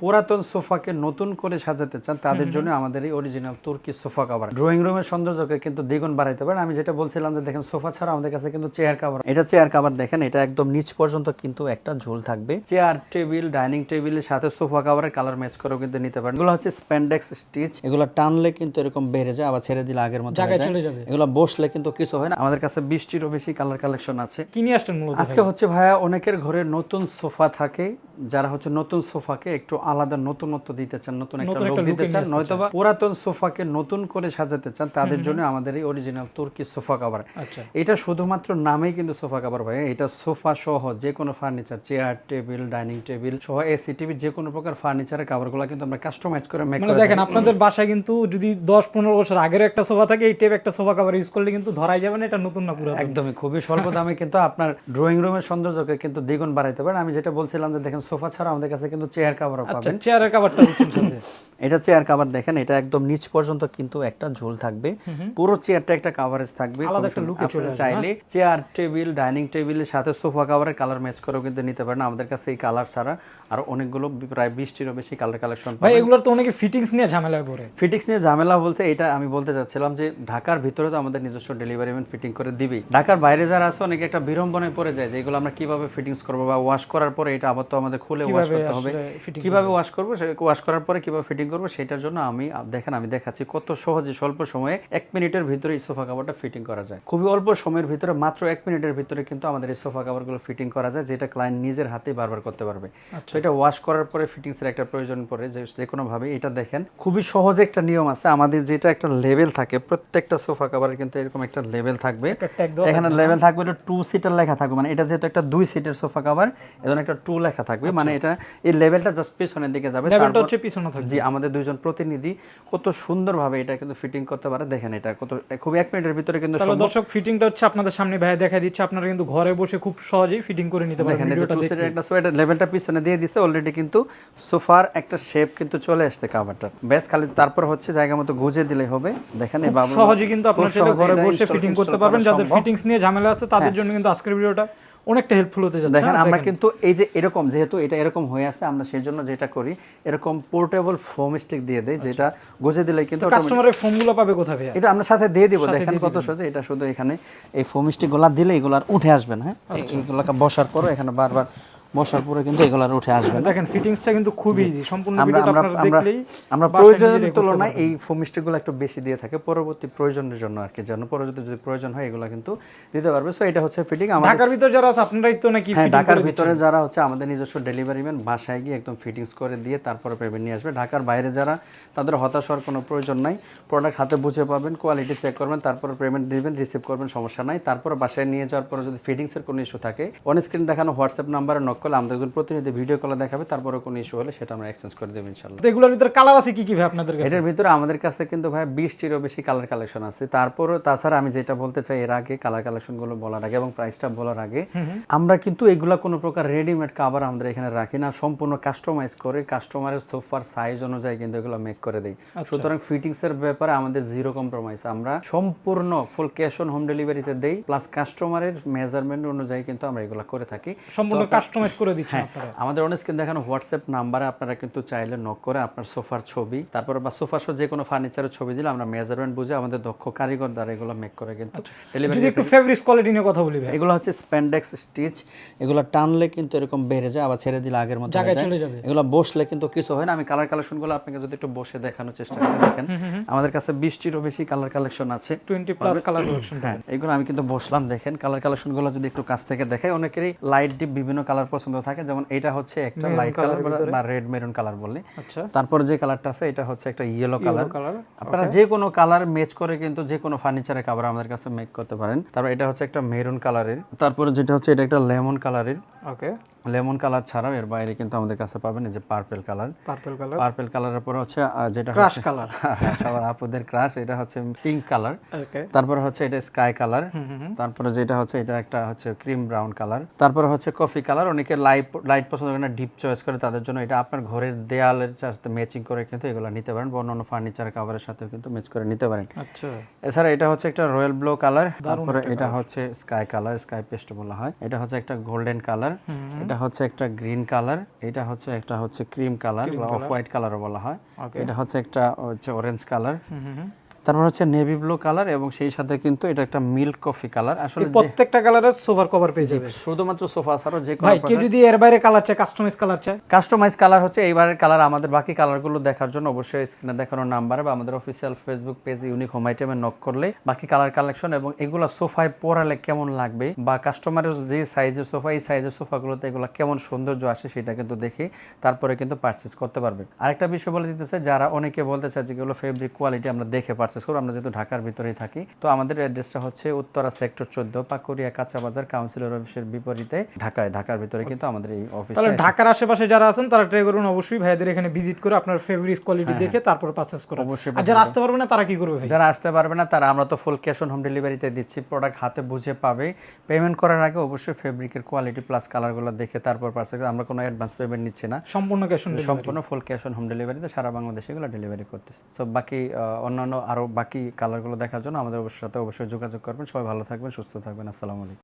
পুরাতন সোফাকে নতুন করে সাজাতে চান তাদের জন্য আমাদের এই অরিজিনাল তুর্কি সোফা কভার ড্রয়িং রুমের সৌন্দর্যকে কিন্তু দ্বিগুণ বাড়াইতে পারেন। আমি যেটা বলছিলাম যে দেখেন সোফা ছাড়া আমাদের কাছে কিন্তু চেয়ার কভার, এটা চেয়ার কভার দেখেন, এটা একদম নিচ পর্যন্ত কিন্তু একটা ঝুল থাকবে। চেয়ার টেবিল ডাইনিং টেবিলের সাথে সোফা কভারের কালার ম্যাচ করেও কিন্তু নিতে পারেন। এগুলো হচ্ছে স্প্যান্ডেক্স স্টিচ, এগুলো টানলে কিন্তু এরকম বেড়ে যায়, আবার ছেড়ে দিলে আগের মতো জায়গায় চলে যাবে। এগুলো বসলে কিন্তু কিছু হয় না। আমাদের কাছে 20টিরও বেশি কালার কালেকশন আছে। কি নিয়ে আসছেন মূলত আজকে হচ্ছে ভাইয়া, অনেকের ঘরে নতুন সোফা থাকে, যারা হচ্ছে নতুন সোফাকে একটু আলাদা নতুনত্ব দিতে চান, নতুন একটা লুক দিতে চান, নয়তোবা পুরাতন সোফাকে নতুন করে সাজাতে চান, তাদের জন্য আমাদের এই অরিজিনাল তুর্কি সোফা কভার। আচ্ছা, এটা শুধুমাত্র নামেই কিন্তু সোফা কভার ভাই, এটা সোফা সহ যে কোনো furniture, chair table dining table সহ এসি টিভি যে কোনো প্রকার ফার্নিচারের কভারগুলো কিন্তু আমরা কাস্টমাইজ করে মেক মানে করে দেখেন আপনাদের বাসায় কিন্তু যদি 10-15 বছর আগের একটা সোফা থাকে, এই টাইপ একটা সোফা কভার ইউজ করলে কিন্তু ধরাই যাবে না এটা নতুন না পুরো। একদমই খুবই স্বল্প দামে কিন্তু আপনার ড্রয়িং রুমের সৌন্দর্যকে কিন্তু দ্বিগুণ বাড়াইতে পারেন। আমি যেটা বলছিলাম যে দেখেন সোফা ছাড়া আমাদের কাছে কিন্তু চেয়ার কভারও আচ্ছা, পাবেন। চেয়ারের কভারটা দিচ্ছেন সাথে। এটা চেয়ার কভার দেখেন, এটা একদম নিচ পর্যন্ত কিন্তু একটা ঝুল থাকবে, পুরো চেয়ারটা একটা কভারেজ থাকবে, আলাদা একটা লুকে চলে আসবে। চাইলে চেয়ার টেবিল ডাইনিং টেবিলের সাথে সোফা কভারের কালার ম্যাচ করেও কিন্তু নিতে পারেন। আমাদের কাছে এই কালার ছাড়া আর অনেকগুলো প্রায় 20টিরও বেশি কালার কালেকশন ভাই এগুলোর তো অনেকে ফিটিংস নিয়ে ঝামেলায় পড়ে। ফিটিংস নিয়ে ঝামেলা বলতে এটা আমি বলতে চাচ্ছিলাম যে ঢাকার ভিতরে তো আমাদের নিজস্ব ডেলিভারি ম্যান ফিটিং করে দিবেই, ঢাকার বাইরে যারা আছে অনেকে একটা বিড়ম্বনায় পড়ে যায় যে এগুলো আমরা কিভাবে ফিটিংস করবো, বা ওয়াশ করার পরে এটা আবার তো আমাদের খুলে ওয়াশ করতে হবে, কিভাবে ওয়াশ করবো, ওয়াশ করার পরে কিভাবে ফিটিং করবো, সেটার জন্য আমি দেখাচ্ছি কত সহজে স্বল্প সময়ে 1 মিনিটের ভিতরে এই সোফা কভারটা ফিটিং করা যায়। খুবই অল্প সময়ের ভিতরে, মাত্র 1 মিনিটের ভিতরে কিন্তু আমাদের এই সোফা কভারগুলো ফিটিং করা যায়, যেটা ক্লায়েন্ট নিজের হাতে বারবার করতে পারবে। তো এটা ওয়াশ করার পরে ফিটিংসের একটা প্রয়োজন পড়ে যে কোনো ভাবে। এটা দেখেন খুবই সহজ একটা নিয়ম আছে আমাদের, যেটা একটা লেভেল থাকে প্রত্যেকটা সোফা কভারের, কিন্তু এরকম একটা লেভেল থাকবে, এখানে লেভেল থাকবে, এটা 2 সিটার লেখা থাকবে, মানে এটা যেহেতু একটা 2 সিটের সোফা কভার এজন্য একটা 2 লেখা থাকবে, মানে এটা এই লেভেলটা জাস্ট পিছনের দিকে যাবে, লেভেলটা হচ্ছে পিছনে থাকবে। জি, আমাদের দুইজন প্রতিনিধি কত সুন্দরভাবে এটা কিন্তু ফিটিং করতে পারে। দেখেন এটা কত খুব 1 মিনিটের ভিতরে কিন্তু তাহলে দর্শক ফিটিংটা হচ্ছে আপনাদের সামনে ভাই দেখা দিচ্ছে, আপনারা কিন্তু ঘরে বসে খুব সহজেই ফিটিং করে নিতে পারবেন। ভিডিওটা দেখে একটা সোফা লেভেলটা পিছনে দিয়ে দিছে অলরেডি, কিন্তু সোফার একটা শেপ কিন্তু চলে আসছে কভারটা, বেশ খালি তারপর হচ্ছে জায়গা মতো গুজে দিলে হবে। দেখেন এই বাবু সহজে কিন্তু আপনারা চাইলে ঘরে বসে ফিটিং করতে পারবেন। যাদের ফিটিংস নিয়ে ঝামেলা আছে তাদের জন্য কিন্তু আজকের ভিডিওটা অনেকটা হেল্পফুল হতে যাচ্ছে। দেখেন আমরা কিন্তু এই যে এরকম, যেহেতু এটা এরকম হয়ে আছে, আমরা সেই জন্য যেটা করি এরকম পোর্টেবল ফোম স্টিক দিয়ে দেই, যেটা গুজে দিলে কিন্তু কাস্টমারের ফোমগুলো পাবে কোথায় ভাই? এটা আমরা সাথে দিয়ে দিব। দেখেন কত সহজে, এটা শুধু এখানে এই ফোম স্টিক গুলা দিলে এগুলো আর উঠে আসবে না। এইগুলোকে বসার পরে এখানে বারবার বসার পরে কিন্তু এগুলো আর উঠে আসবে না। দেখেন ফিটিংসটা কিন্তু খুবই ইজি, সম্পূর্ণ ভিডিওটা আপনারা দেখলেই আমরা প্রয়োজনের তুলনায় এই ফোম স্টিকগুলো একটু বেশি দিয়ে থাকে পরবর্তী প্রয়োজনের জন্য আর কি, যেন পরবর্তীতে যদি প্রয়োজন হয় এগুলো কিন্তু দিতে পারবে। সো এটা হচ্ছে ফিটিং। আমাদের ঢাকার ভিতরে যারা আছে আপনারাই তো নাকি হ্যাঁ, ঢাকার ভিতরে যারা হচ্ছে আমাদের নিজস্ব ডেলিভারি ম্যান বাসায় গিয়ে একদম ফিটিংস করে দিয়ে তারপরে পেমেন্ট নিয়ে আসবে। ঢাকার বাইরে যারা, তাদের হতাশ হওয়ার কোনো প্রয়োজন নাই, প্রোডাক্ট হাতে বুঝে পাবেন, কোয়ালিটি চেক করবেন, তারপরে পেমেন্ট দিবেন, রিসিভ করবেন, সমস্যা নাই। তারপরে বাসায় নিয়ে যাওয়ার পরে যদি ফিটিংসের কোনো ইস্যু থাকে অন স্ক্রিন দেখানো হোয়াটসঅ্যাপ নাম্বারে নক করলে আমাদের একজন প্রতিনিধি ভিডিও কলে দেখাবে, তারপরে কোনো ইস্যু হলে সেটা আমরা এক্সচেঞ্জ করে দেব ইনশাআল্লাহ। তো এগুলোর ভিতরে কালার আছে কি কি ভাই আপনাদের কাছে? এটার ভিতরে আমাদের কাছে কিন্তু ভাই 20টিরও বেশি কালার কালেকশন আছে। তারপরে তাছাড়া আমি যেটা বলতে চাই এর আগে, কালার কালেকশনগুলো বলার আগে এবং প্রাইসটা বলার আগে, আমরা কিন্তু এগুলা কোনো প্রকার রেডিমেড কভার আমাদের এখানে রাখি না, সম্পূর্ণ কাস্টমাইজ করে কাস্টমারের সোফার সাইজ অনুযায়ী কিন্তু এগুলো মেক করে দেই। সুতরাং ফিটিংস এর ব্যাপারে আমাদের জিরো কম্প্রোমাইজ, আমরা সম্পূর্ণ ফুল ক্যাশ অন হোম ডেলিভারিতে দেই, প্লাস কাস্টমারের মেজারমেন্ট অনুযায়ী কিন্তু আমরা এগুলো করে থাকি, সম্পূর্ণ কাস্টমাইজ করে দিচ্ছেন আপনারা। আমাদের অন স্ক্রিন দেখানো হোয়াটসঅ্যাপ নাম্বারে আপনারা কিন্তু চাইলে নক করে আপনার সোফার ছবি, তারপর বা সোফা সহ যে কোনো ফার্নিচারের ছবি দিলে আমরা মেজারমেন্ট বুঝে আমাদের দক্ষ কারিগর দ্বারা এগুলো মেক করে কিন্তু ডেলিভারি। যদি একটু ফেব্রিক্স কোয়ালিটি নিয়ে কথা বলি ভাই, এগুলো হচ্ছে স্প্যান্ডেক্স স্টিচ, এগুলো টানলে কিন্তু এরকম বেড়ে যায়, আবার ছেড়ে দিলে আগের মতো জায়গায় চলে যাবে, এগুলো বসলে কিন্তু কিছু হয় না। আমি কালার কালেকশনগুলো আপনাকে যদি একটু বসে দেখানোর চেষ্টা করি, দেখেন আমাদের কাছে 20টিরও বেশি কালার কালেকশন আছে, 20+ কালার কালেকশন। হ্যাঁ, এগুলো আমি কিন্তু বসলাম, দেখেন কালার কালেকশনগুলো যদি একটু কাছ থেকে দেখাই, অনেকেরই লাইট ডিপ বিভিন্ন কালার পছন্দ থাকে, যেমন এটা হচ্ছে একটা লাইট কালার বা রেড মেরুন কালার বলে। আচ্ছা, তারপর যে কালারটা আছে এটা হচ্ছে একটা ইয়েলো কালার। আপনারা যে কোনো কালার ম্যাচ করে কিন্তু যে কোনো ফার্নিচারের কভার আমাদের কাছে মেক করতে পারেন। তারপর এটা হচ্ছে একটা মেরুন কালারের, তারপরে যেটা হচ্ছে এটা একটা লেমন কালারের। ওকে, লেমন কালার ছাড়াও এর বাইরে কিন্তু আমাদের কাছে পাবেন এই যে পার্পল কালার। পার্পল কালারের পরে হচ্ছে যেটা ক্রাশ কালার, সবার আপুদের ক্রাশ, এটা হচ্ছে পিঙ্ক কালার। ওকে, তারপরে হচ্ছে এটা স্কাই কালার। তারপরে যেটা হচ্ছে এটা একটা হচ্ছে ক্রিম ব্রাউন কালার। তারপরে হচ্ছে কফি কালার। অনেকে লাইট পছন্দ করে না, ডিপ চয়েস করে, তাদের জন্য এটা আপনার ঘরের দেয়ালের সাথে ম্যাচিং করে কিন্তু এগুলো নিতে পারেন, বা অন্যান্য ফার্নিচার কভারের সাথে কিন্তু ম্যাচ করে নিতে পারেন। আচ্ছা, এছাড়া এটা হচ্ছে একটা রয়্যাল ব্লু কালার। তারপরে এটা হচ্ছে স্কাই কালার, স্কাই পেস্ট বলা হয়। এটা হচ্ছে একটা গোল্ডেন কালার। এটা হচ্ছে একটা গ্রিন কালার, এটা হচ্ছে একটা হচ্ছে ক্রিম কালার বা অফ হোয়াইট কালারও বলা হয়, এটা হচ্ছে একটা হচ্ছে অরেঞ্জ কালার, তারপর হচ্ছে নেভি ব্লু কালার এবং সেই সাথে কিন্তু এটা একটা মিল্ক কফি কালার। আসলে প্রত্যেকটা কালারের সোফার কভার পেয়ে যাবে, শুধুমাত্র সোফা ছাড়াও যে কোনো ভাই কেউ যদি এর বাইরে কালার চায়, কাস্টমাইজ কালার চায়, কাস্টমাইজ কালার হচ্ছে এইবারের কালার। আমাদের বাকি কালারগুলো দেখার জন্য অবশ্যই স্ক্রিনে দেখানো নাম্বারে বা আমাদের official Facebook page Unique Home আইটেমে নক করলে বাকি কালার কালেকশন এবং এগুলো সোফায় পরালে কেমন লাগবে বা কাস্টমারের যে সাইজের সোফা, এই সাইজের সোফাগুলোতে এগুলো কেমন সৌন্দর্য আসে সেটা কিন্তু দেখে তারপরে কিন্তু পারচেজ করতে পারবেন। আরেকটা বিষয় বলে দিতে চাই, যারা অনেকে বলতে চায় যেগুলো ফেব্রিক কোয়ালিটি আমরা দেখে পারচেজ করবো, আমরা যেহেতু ঢাকার ভিতরেই থাকি, তো আমাদের অ্যাড্রেসটা হচ্ছে উত্তরা সেক্টর 14 পাকুড়িয়া কাঁচা বাজার কাউন্সিলর অফিসের বিপরীতে ঢাকার ভিতরে কিন্তু আমাদের এই অফিস। তাহলে ঢাকার আশেপাশে যারা আছেন তারা ট্রাই করুন অবশ্যই, ভাইদের এখানে ভিজিট করে আপনার ফেব্রিক কোয়ালিটি দেখে তারপর পারচেজ করুন। অবশ্যই। আর যারা আসতে পারবে না তারা কি করবে ভাই? যারা আসতে পারবে না তারা আমরা তো ফুল ক্যাশ অন হোম ডেলিভারিতে দিচ্ছি, প্রোডাক্ট হাতে বুঝে পাবে। পেমেন্ট করার আগে অবশ্যই ফেব্রিকের কোয়ালিটি প্লাস কালারগুলো দেখে তারপর পারচেজ। আমরা কোনো অ্যাডভান্স পেমেন্ট নিচ্ছি না, সম্পূর্ণ ক্যাশ অন সম্পূর্ণ ফুল ক্যাশ অন হোম ডেলিভারিতে সারা বাংলাদেশে এগুলো ডেলিভারি করতেছি। সো বাকি অন্যান্য আরো বাকি কালারগুলো দেখার জন্য আমাদের সাথে অবশ্যই যোগাযোগ করবেন। সবাই ভালো থাকবেন, সুস্থ থাকবেন। আসসালামু আলাইকুম।